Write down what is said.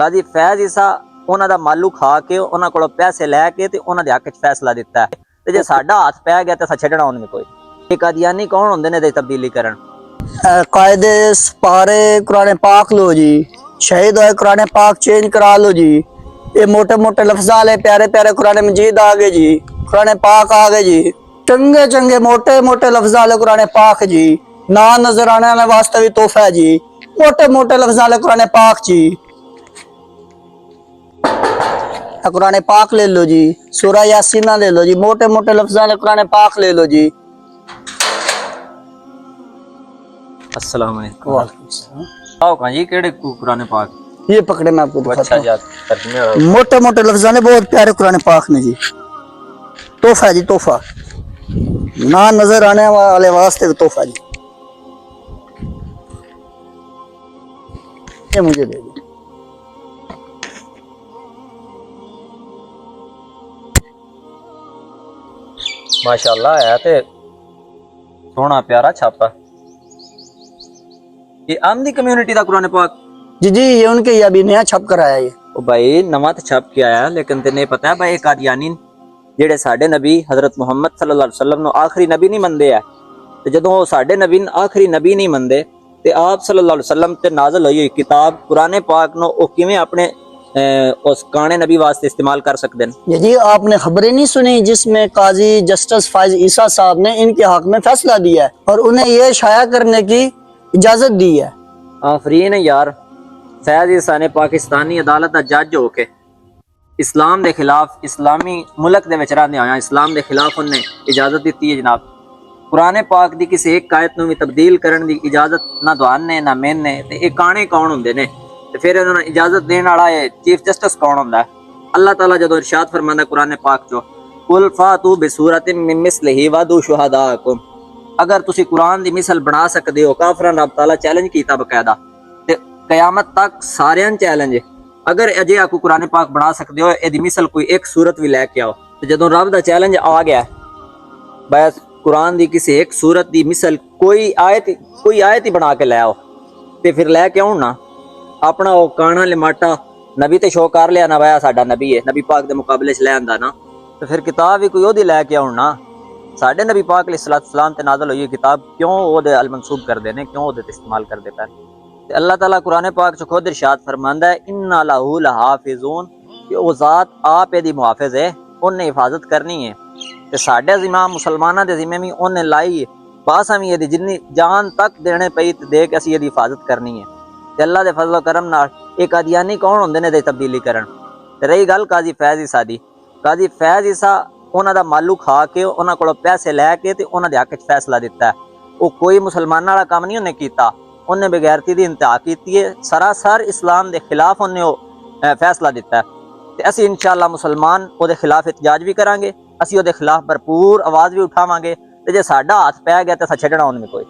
ਕਾਜ਼ੀ ਫੈਜ਼ ਈਸਾ ਉਹਨਾਂ ਦਾ ਮਾਲੂ ਖਾ ਕੇ ਉਹਨਾਂ ਕੋਲੋਂ ਪੈਸੇ ਲੈ ਕੇ ਤੇ ਉਹਨਾਂ ਦੇ ਹੱਕ 'ਚ ਫੈਸਲਾ ਦਿੱਤਾ ਹੈ ਤੇ ਜੇ ਸਾਡਾ ਹੱਥ ਪੈ ਗਿਆ ਤਾਂ ਅਸਾਂ ਛੱਡਣਾ ਉਹਨੂੰ ਕੋਈ। ਇਹ ਕਾਦੀਆਨੀ ਕੌਣ ਹੁੰਦੇ ਨੇ ਤੇ ਤਬਦੀਲੀ ਕਰਨ कायदे पारे कुरान पाक लो जी, शहीद होए कुरान पाक चेंज करा लो जी। ये मोटे मोटे लफ्ज़ वाले प्यारे प्यारे कुरान मजीद आ गए जी, कुरान पाक आ गए जी। चंगे चंगे मोटे मोटे लफ्ज़ वाले कुरान पाक जी, ना नजर आने वाले वास्ते भी तोहफा है जी। मोटे मोटे लफ्ज़ वाले कुरान पाक जी, कुरान पाक ले लो जी। सूरह यासीन ले लो जी, मोटे मोटे लफ्ज़ वाले कुरान पाक ले लो जी। अस्सलाम वालेकुम। आओ कहां जी केड़े कुरान पाक ये पकड़े मैं आपको दिखाता अच्छा हूं। जा तर्जुमे वाला मोटे मोटे लफ्ज़ ने बहुत प्यारे कुरान पाक ने जी। तोहफा जी तोहफा, ना नजर आने वाले वास्ते तोहफा जी। ये मुझे दे दो। माशाअल्लाह है ते सोना प्यारा छापा। ये आमदी कम्युनिटी दा कुरान पाक जी जी ये उनके ये अभी नया छप कर आया ये। ओ भाई नवा तो छप के आया लेकिन तेने पता है भाई कादियानी जेड़े साडे नबी हजरत मुहम्मद सल्लल्लाहु अलैहि वसल्लम नो आखिरी नबी नहीं मनदे है ते जदों साडे नबी आखिरी नबी नहीं मनदे ते आप सल्लल्लाहु अलैहि वसल्लम ते नाज़िल हुई किताब कुरान पाक नो ओ किवें अपने उस काने नबी वास्ते इस्तेमाल कर सकते हैं। जी आपने खबरें नहीं सुनी जिसमें काजी जस्टिस फाइज ईसा साहब ने इनके हक में फैसला दिया है और उन्हें ये शाया करने की इजाजत दी है। आफरीन यार फैज ईसा ने पाकिस्तानी अदालत का जज होके इस्लाम के खिलाफ इस्लामी मुल्क दे विच रहंदे आया इस्लाम के खिलाफ उन्हें इजाजत दी है जनाब। कुरान पाक की किसी एक आयत नूं भी तब्दील करने की इजाजत ना दुआन ने ना मैन ने ते ये काने कौन हुंदे ने ते फिर उन्होंने इजाजत देने वाला है चीफ जस्टिस कौन हुंदा है। अल्लाह ताला जदों इरशाद फरमांदा कुरान पाक चो कुल फातू बिसूरतिन मिन मिस्लिही वदू शुहदाकुम, अगर तुसी कुरान दी मिसल बना सकते हो काफरां रब ताला चैलेंज कीता बकायदा ते कयामत तक सारियां चैलेंज अगर अजे आकू कुरान पाक बना सकते हो एदी मिसल कोई एक सूरत भी लैके आओ ते जदों रब दा चैलेंज आ गया बस कुरान दी किसी एक सूरत दी मिसल कोई आयत ही बना के ले आओ ते फिर लैके आउण ना अपना वो काना लिमाटा नबी ते शो कर लिया ना वाया साडा नबी है नबी पाक दे मुकाबले च ले आंदा ना तो फिर किताब भी कोई ओदी लैके आउण ना साडे नबी पाक अलैहिस्सलाम ते नाज़िल हुई किताब क्यों ओदे अल मंसूब करदे ने क्यों ओदे इस्तेमाल करदे पे ते अल्लाह ताला कुरान पाक च खुद इरशाद फरमांदा है इन्ना लहू लहाफिज़ून कि ओ ज़ात आप एदी मुहाफिज है उन्हें हिफाजत करनी है ते साडे ज़िम्मा मुसलमानां दे ज़िम्मे भी उन्हें लाई है बास हम एदी जिन्नी जान तक देने पई ते दे के असीं एदी हिफाजत करनी है ते अल्लाह दे फजल करम नाल ये कादियानी कौन हुंदे ने ते तब्दीली करन। ते रही गल काजी फैज ईसा दी काजी फैज ईसा उन्हां दा मालू खा के उन्हां कोलों पैसे लैके ते उन्हां दे हक च फैसला दिता है। वो कोई मुसलमानां वाला काम नहीं उन्हें कीता, उन्हें बेगैरती दी इंतहा कीती है सरासर इस्लाम दे खिलाफ उन्हें वो फैसला दिता है ते असीं इंशाअल्लाह मुसलमान ओदे खिलाफ एहतजाज भी करांगे असीं ओदे खिलाफ भरपूर आवाज़ भी उठावांगे ते जे साडा हाथ पै गया ते असां छड्डना उन्हें कोई।